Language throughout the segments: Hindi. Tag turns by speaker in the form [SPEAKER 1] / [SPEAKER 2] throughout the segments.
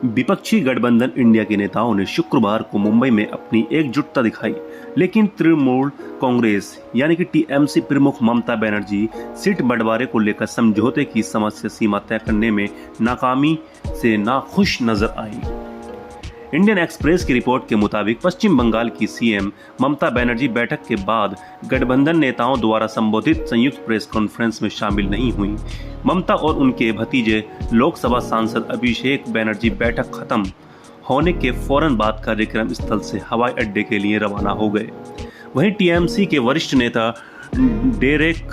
[SPEAKER 1] विपक्षी गठबंधन इंडिया के नेताओं ने शुक्रवार को मुंबई में अपनी एकजुटता दिखाई, लेकिन तृणमूल कांग्रेस यानी कि टीएमसी प्रमुख ममता बनर्जी सीट बंटवारे को लेकर समझौते की समस्या सीमा तय करने में नाकामी से नाखुश नजर आई। इंडियन एक्सप्रेस की रिपोर्ट के मुताबिक पश्चिम बंगाल की सीएम ममता बनर्जी बैठक के बाद गठबंधन नेताओं द्वारा संबोधित संयुक्त प्रेस कॉन्फ्रेंस में शामिल नहीं हुई। ममता और उनके भतीजे लोकसभा सांसद अभिषेक बनर्जी बैठक खत्म होने के फौरन बाद कार्यक्रम स्थल से हवाई अड्डे के लिए रवाना हो गए। वहीं टीएमसी के वरिष्ठ नेता डेरेक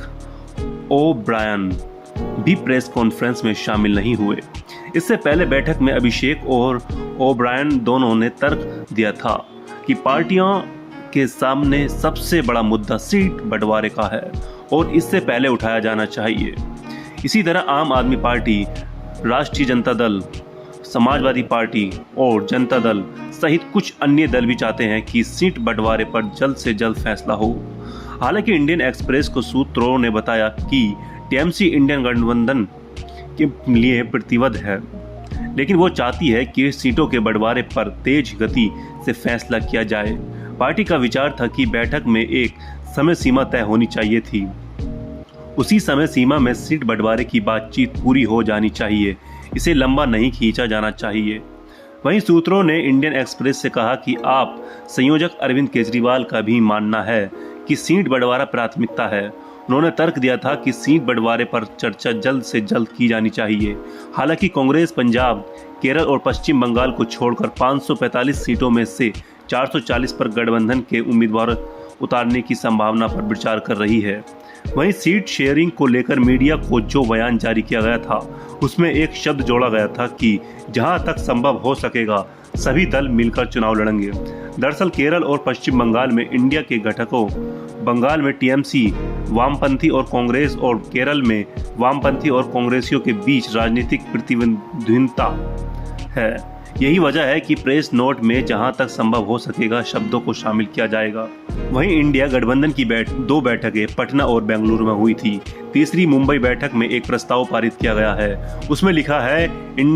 [SPEAKER 1] ओब्रायन भी प्रेस कॉन्फ्रेंस में शामिल नहीं हुए। इससे पहले बैठक में अभिषेक और ओब्रायन दोनों ने तर्क दिया था कि पार्टियों के सामने सबसे बड़ा मुद्दा सीट बंटवारे का है और इससे पहले उठाया जाना चाहिए। इसी तरह आम आदमी पार्टी, राष्ट्रीय जनता दल, समाजवादी पार्टी और जनता दल सहित कुछ अन्य दल भी चाहते हैं कि सीट बंटवारे पर जल्द से जल्द फैसला हो। हालांकि इंडियन एक्सप्रेस को सूत्रों ने बताया कि टीएमसी इंडियन गठबंधन के लिए प्रतिबद्ध है, लेकिन वो चाहती है कि सीटों के बंटवारे पर तेज गति से फैसला किया जाए। पार्टी का विचार था कि बैठक में एक समय सीमा तय होनी चाहिए थी। उसी समय सीमा में सीट बंटवारे की बातचीत पूरी हो जानी चाहिए, इसे लंबा नहीं खींचा जाना चाहिए। वहीं सूत्रों ने इंडियन एक्सप्रेस से कहा कि आप संयोजक अरविंद केजरीवाल का भी मानना है कि सीट बंटवारा प्राथमिकता है। उन्होंने तर्क दिया था कि सीट बंटवारे पर चर्चा जल्द से जल्द की जानी चाहिए। हालांकि कांग्रेस पंजाब, केरल और पश्चिम बंगाल को छोड़कर 545 सीटों में से 440 पर गठबंधन के उम्मीदवार उतारने की संभावना पर विचार कर रही है। वहीं सीट शेयरिंग को लेकर मीडिया को जो बयान जारी किया गया था, उसमें एक शब्द जोड़ा गया था कि जहां तक संभव हो सकेगा सभी दल मिलकर चुनाव लड़ेंगे। दरअसल केरल और पश्चिम बंगाल में इंडिया के घटकों, बंगाल में टीएमसी, वामपंथी और कांग्रेस, और केरल में वामपंथी और कांग्रेसियों के बीच राजनीतिक प्रतिद्वंद्विता है। यही वजह है कि प्रेस नोट में जहां तक संभव हो सकेगा शब्दों को शामिल किया जाएगा। वहीं इंडिया गठबंधन की दो बैठकें पटना और बेंगलुरु में हुई थी। तीसरी मुंबई बैठक में एक प्रस्ताव पारित किया गया है। उसमें लिखा है,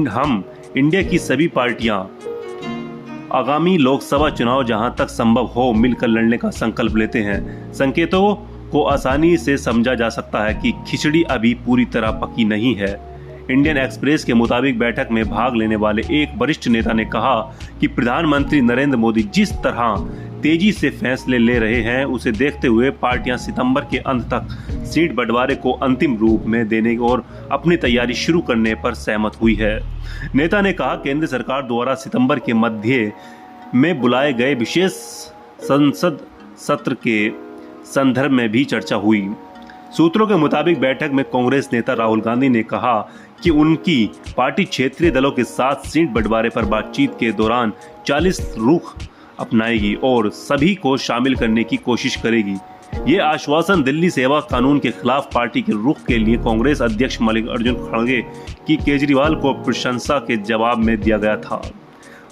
[SPEAKER 1] हम इंडिया की सभी पार्टियां आगामी लोकसभा चुनाव जहां तक संभव हो मिलकर लड़ने का संकल्प लेते हैं। संकेतों को आसानी से समझा जा सकता है कि खिचड़ी अभी पूरी तरह पकी नहीं है। इंडियन एक्सप्रेस के मुताबिक बैठक में भाग लेने वाले एक वरिष्ठ नेता ने कहा कि प्रधानमंत्री नरेंद्र मोदी जिस तरह तेजी से फैसले ले रहे हैं, उसे देखते हुए पार्टियां सितंबर के अंत तक सीट बंटवारे को अंतिम रूप में देने और अपनी तैयारी शुरू करने पर सहमत हुई है। नेता ने कहा, केंद्र सरकार द्वारा सितंबर के मध्य में बुलाए गए विशेष संसद सत्र के संदर्भ में भी चर्चा हुई। सूत्रों के मुताबिक बैठक में कांग्रेस नेता राहुल गांधी ने कहा कि उनकी पार्टी क्षेत्रीय दलों के साथ सीट बंटवारे पर बातचीत के दौरान 40 रुख अपनाएगी और सभी को शामिल करने की कोशिश करेगी। ये आश्वासन दिल्ली सेवा कानून के खिलाफ पार्टी के रुख के लिए कांग्रेस अध्यक्ष मल्लिकार्जुन खड़गे की केजरीवाल को प्रशंसा के जवाब में दिया गया था।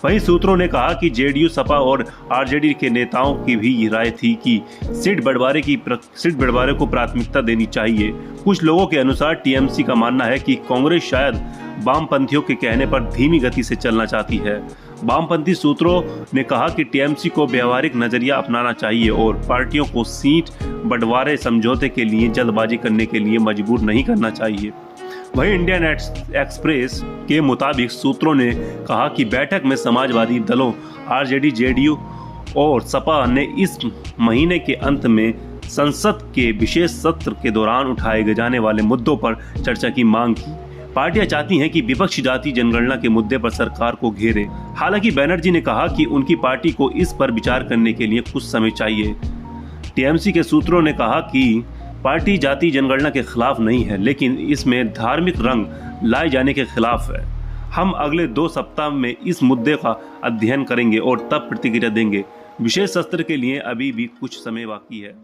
[SPEAKER 1] वहीं सूत्रों ने कहा कि जेडीयू, सपा और आरजेडी के नेताओं की भी राय थी कि सीट बंटवारे को प्राथमिकता देनी चाहिए। कुछ लोगों के अनुसार टीएमसी का मानना है कि कांग्रेस शायद वामपंथियों के कहने पर धीमी गति से चलना चाहती है। वामपंथी सूत्रों ने कहा कि टीएमसी को व्यवहारिक नजरिया अपनाना चाहिए और पार्टियों को सीट बंटवारे समझौते के लिए जल्दबाजी करने के लिए मजबूर नहीं करना चाहिए। वहीं इंडियन एक्सप्रेस के मुताबिक सूत्रों ने कहा कि बैठक में समाजवादी दलों, आरजेडी, जेडीयू और सपा ने इस महीने के अंत में संसद के विशेष सत्र के दौरान उठाए जाने वाले मुद्दों पर चर्चा की मांग की। पार्टियां चाहती हैं कि विपक्ष जाति जनगणना के मुद्दे पर सरकार को घेरे। हालांकि बनर्जी ने कहा कि उनकी पार्टी को इस पर विचार करने के लिए कुछ समय चाहिए। टीएमसी के सूत्रों ने कहा कि पार्टी जाति जनगणना के खिलाफ नहीं है, लेकिन इसमें धार्मिक रंग लाए जाने के खिलाफ है। हम अगले 2 सप्ताह में इस मुद्दे का अध्ययन करेंगे और तब प्रतिक्रिया देंगे। विशेष सत्र के लिए अभी भी कुछ समय बाकी है।